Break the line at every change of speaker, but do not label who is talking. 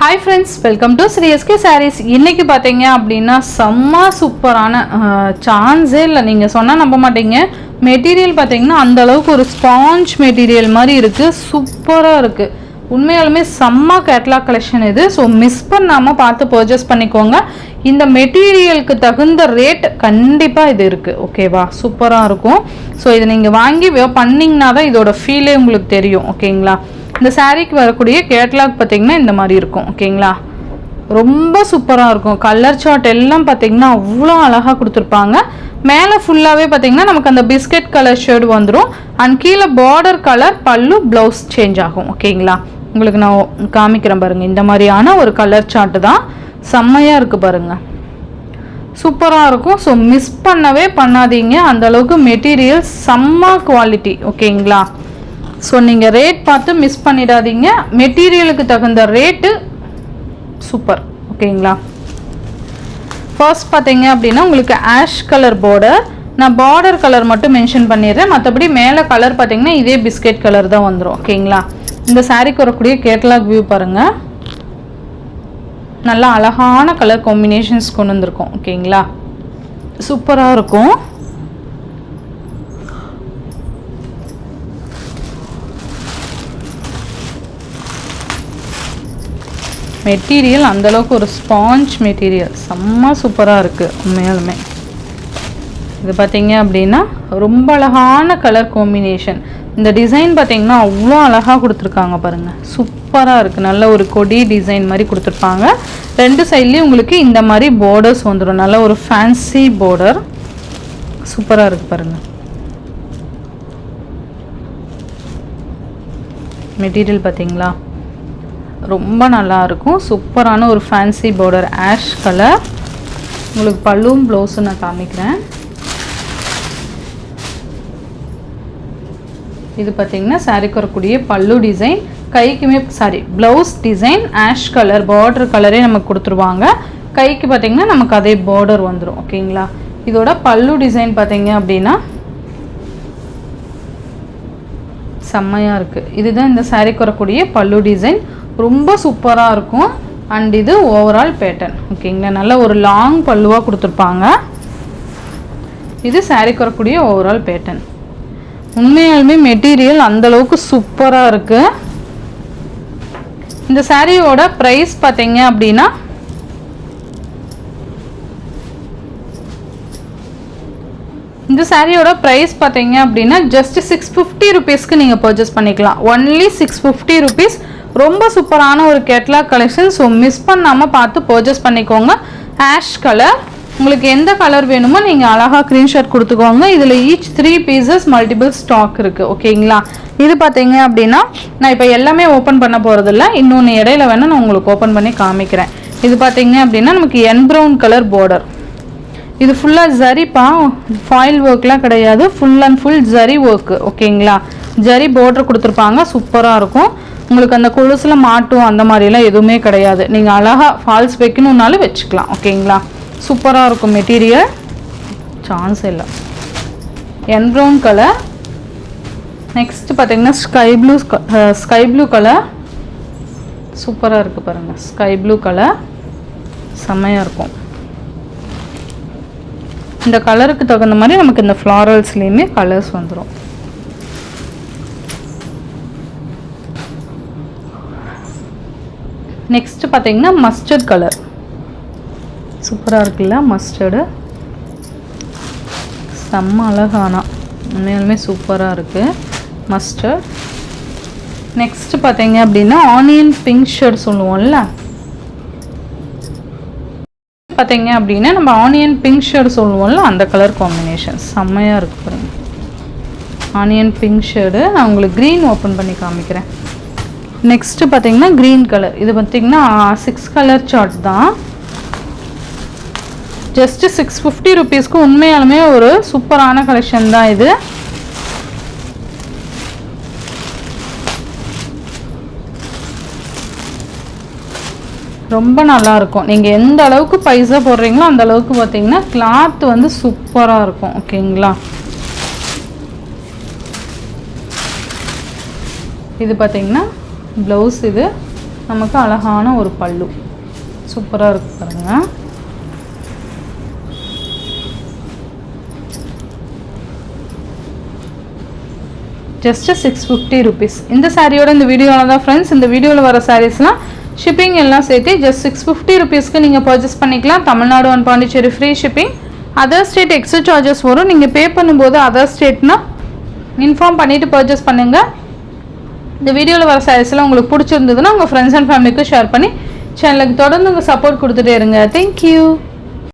Hi friends, welcome to SRK Sarees. இன்னைக்கு பாத்தீங்க அப்படினா செம்ம சூப்பரான சான்ஸே இல்ல, நீங்க சொன்னா நம்ப மாட்டீங்க. மெட்டீரியல் பாத்தீங்கன்னா அந்த அளவுக்கு ஒரு ஸ்பாஞ்ச் மெட்டீரியல் மாதிரி இருக்கு, சூப்பரா இருக்கு. உண்மையாலுமே செம்ம கேட்டலாக் கலெக்ஷன் இது. ஸோ மிஸ் பண்ணாமல் பார்த்து பர்ச்சேஸ் பண்ணிக்கோங்க. இந்த மெட்டீரியலுக்கு தகுந்த ரேட் கண்டிப்பாக இது இருக்குது, ஓகேவா? சூப்பராக இருக்கும். ஸோ இதை நீங்கள் வாங்கி பண்ணிங்கன்னா தான் இதோட ஃபீலே உங்களுக்கு தெரியும், ஓகேங்களா? இந்த சாரீக்கு வரக்கூடிய கேட்டலாக் பார்த்தீங்கன்னா இந்த மாதிரி இருக்கும், ஓகேங்களா? ரொம்ப சூப்பராக இருக்கும். கலர் சார்ட் எல்லாம் பார்த்தீங்கன்னா அவ்வளோ அழகாக கொடுத்துருப்பாங்க. மேலே ஃபுல்லாகவே பார்த்தீங்கன்னா நமக்கு அந்த பிஸ்கட் கலர் ஷேடு வந்துடும். அண்ட் கீழே பார்டர் கலர் பல்லு ப்ளவுஸ் சேஞ்ச் ஆகும், ஓகேங்களா? உங்களுக்கு நான் காமிக்கிறேன் பாருங்கள். இந்த மாதிரியான ஒரு கலர் சார்ட்டு தான், செம்மையாக இருக்குது பாருங்கள், சூப்பராக இருக்கும். ஸோ மிஸ் பண்ணவே பண்ணாதீங்க, அந்தளவுக்கு மெட்டீரியல் செம்ம குவாலிட்டி, ஓகேங்களா? ஸோ நீங்கள் ரேட் பார்த்து மிஸ் பண்ணிடாதீங்க. மெட்டீரியலுக்கு தகுந்த ரேட்டு சூப்பர், ஓகேங்களா? ஃபர்ஸ்ட் பார்த்தீங்க அப்படின்னா உங்களுக்கு ஆஷ் கலர் பார்டர், நான் பார்டர் கலர் மட்டும் மென்ஷன் பண்ணிடுறேன். மற்றபடி மேலே கலர் பார்த்தீங்கன்னா இதே பிஸ்கெட் கலர் தான் வந்துடும், ஓகேங்களா? இந்த சாரீக்கு வரக்கூடிய கேட்டலாக் வியூ பாருங்கள், நல்லா அழகான கலர் காம்பினேஷன்ஸ் கொண்டு வந்திருக்கோம், ஓகேங்களா? சூப்பராக இருக்கும். மெட்டீரியல் அந்தளவுக்கு ஒரு ஸ்பாஞ்ச் மெட்டீரியல், செம்ம சூப்பராக இருக்குது உண்மையாலுமே. இது பார்த்தீங்க அப்படின்னா ரொம்ப அழகான கலர் காம்பினேஷன். இந்த டிசைன் பார்த்தீங்கன்னா அவ்வளோ அழகாக கொடுத்துருக்காங்க பாருங்கள், சூப்பராக இருக்குது. நல்ல ஒரு கொடி டிசைன் மாதிரி கொடுத்துருப்பாங்க. ரெண்டு சைட்லேயும் உங்களுக்கு இந்த மாதிரி பார்டர்ஸ் வந்துடும், நல்ல ஒரு ஃபேன்சி பார்டர், சூப்பராக இருக்குது பாருங்கள். மெட்டீரியல் பார்த்தீங்களா ரொம்ப நல்லா இருக்கும். சூப்பரான ஒரு ஃபேன்சி பார்டர் ஆஷ் கலர். உங்களுக்கு பல்லும் ப்ளவுஸும் நான் காமிக்கிறேன். இது பார்த்தீங்கன்னா சாரிக்கு வரக்கூடிய பல்லு டிசைன், கைக்குமே blouse design ash colour border கலரே நமக்கு கொடுத்துருவாங்க. கைக்கு பார்த்தீங்கன்னா நமக்கு அதே பார்டர் வந்துடும், ஓகேங்களா? இதோட பல்லு டிசைன் பார்த்தீங்க அப்படின்னா செம்மையாக இருக்குது. இதுதான் இந்த சாரிக்கு வரக்கூடிய பல்லு டிசைன், ரொம்ப சூப்பராக இருக்கும். அண்ட் இது ஓவரால் பேட்டர்ன், ஓகேங்களா? நல்ல ஒரு லாங் பல்லுவாக கொடுத்துருப்பாங்க. இது சாரிக்கு வரக்கூடிய ஓவரால் பேட்டர்ன். உண்மையாலுமே மெட்டீரியல் அந்தளவுக்கு சூப்பராக இருக்குது. இந்த சாரியோட ப்ரைஸ் பார்த்தீங்க அப்படின்னா இந்த சாரியோட ப்ரைஸ் பார்த்தீங்க அப்படின்னா ஜஸ்ட் 650 ருபீஸ்க்கு நீங்கள் பர்ச்சேஸ் பண்ணிக்கலாம். Only 650 rupees. ரொம்ப சூப்பரான ஒரு கேட்லாக் கலெக்ஷன். ஸோ மிஸ் பண்ணாமல் பார்த்து பர்ச்சேஸ் பண்ணிக்கோங்க. ஆஷ் கலர், உங்களுக்கு எந்த கலர் வேணுமோ நீங்கள் அழகாக ஸ்க்ரீன்ஷாட் கொடுத்துக்கோங்க. இதில் ஈச் 3 பீசஸ் மல்டிபிள் ஸ்டாக் இருக்குது, ஓகேங்களா? இது பார்த்தீங்க அப்படின்னா நான் இப்போ எல்லாமே ஓப்பன் பண்ண போகிறதில்ல, இன்னொன்று இடையில வேணால் நான் உங்களுக்கு ஓப்பன் பண்ணி காமிக்கிறேன். இது பார்த்தீங்க அப்படின்னா நமக்கு என் ப்ரௌன் கலர் பார்டர். இது ஃபுல்லாக ஜரிப்பா, ஃபாயில் ஒர்க்லாம் கிடையாது, full and full zari work, ஓகேங்களா? ஜரி பார்டர் கொடுத்துருப்பாங்க, சூப்பராக இருக்கும். உங்களுக்கு அந்த கொலுசில் மாட்டும் அந்த மாதிரிலாம் எதுவுமே கிடையாது. நீங்கள் அழகாக ஃபால்ஸ் வைக்கணுன்னாலும் வச்சுக்கலாம், ஓகேங்களா? சூப்பராக இருக்கும் மெட்டீரியல், சான்ஸ் இல்லை. என் ப்ரௌன் கலர். நெக்ஸ்ட்டு பார்த்தீங்கன்னா ஸ்கை ப்ளூ கலர், சூப்பராக இருக்குது பாருங்கள். ஸ்கை ப்ளூ கலர் செம்மையாக இருக்கும். இந்த கலருக்கு தகுந்த மாதிரி நமக்கு இந்த ஃப்ளாரல்ஸ்லேயுமே கலர்ஸ் வந்துடும். நெக்ஸ்ட் பார்த்தீங்கன்னா மஸ்டர்ட் கலர், சூப்பராக இருக்குல்ல? மஸ்டர்டு செம்ம அழகானா, உண்மையாலுமே சூப்பராக இருக்குது மஸ்டர்ட். நெக்ஸ்ட் பார்த்தீங்க அப்படின்னா ஆனியன் பிங்க் ஷேட் சொல்லுவோம்ல, பார்த்தீங்க அப்படின்னா நம்ம ஆனியன் பிங்க் ஷேட் சொல்லுவோம்ல, அந்த கலர் காம்பினேஷன் செம்மையாக இருக்கு பாருங்க. Onion pink shade. நான் உங்களுக்கு க்ரீன் ஓப்பன் பண்ணி காமிக்கிறேன். நெக்ஸ்ட்டு பார்த்தீங்கன்னா க்ரீன் கலர். இது பார்த்தீங்கன்னா 6 கலர் சார்ட் தான், ஜஸ்ட் 650 ருபீஸ்க்கு. உண்மையாலுமே ஒரு சூப்பரான கலெக்ஷன் தான் இது. ரொம்ப நல்லா இருக்கும். நீங்கள் எந்த அளவுக்கு பைசா போடுறீங்களோ அந்த அளவுக்கு பார்த்தீங்கன்னா கிளாத் வந்து சூப்பராக இருக்கும், ஓகேங்களா? இது பார்த்தீங்கன்னா ப்ளவுஸ், இது நமக்கு அழகான ஒரு பல்லு சூப்பராக இருக்கு பாருங்க. Just 650 rupees. இந்த சாரியோட இந்த வீடியோவில் தான் ஃப்ரெண்ட்ஸ், இந்த வீடியோவில் வர சாரீஸ்லாம் ஷிப்பிங் எல்லாம் சேர்த்து ஜஸ்ட் 650 rupeesக்கு நீங்கள் பர்ச்சேஸ் பண்ணிக்கலாம். Tamil Nadu and Pondicherry free shipping. Other state extra charges வரும். நீங்கள் பே பண்ணும்போது அதர் ஸ்டேட்னா இன்ஃபார்ம் பண்ணிவிட்டு பர்ச்சேஸ் பண்ணுங்கள். இந்த வீடியோவில் வர சாரீஸ்லாம் உங்களுக்கு பிடிச்சிருந்ததுன்னா உங்கள் ஃப்ரெண்ட்ஸ் அண்ட் ஃபேமிலிக்கு ஷேர் பண்ணி சேனலுக்கு தொடர்ந்து உங்கள் சப்போர்ட் கொடுத்துட்டே இருங்க. தேங்க்யூ.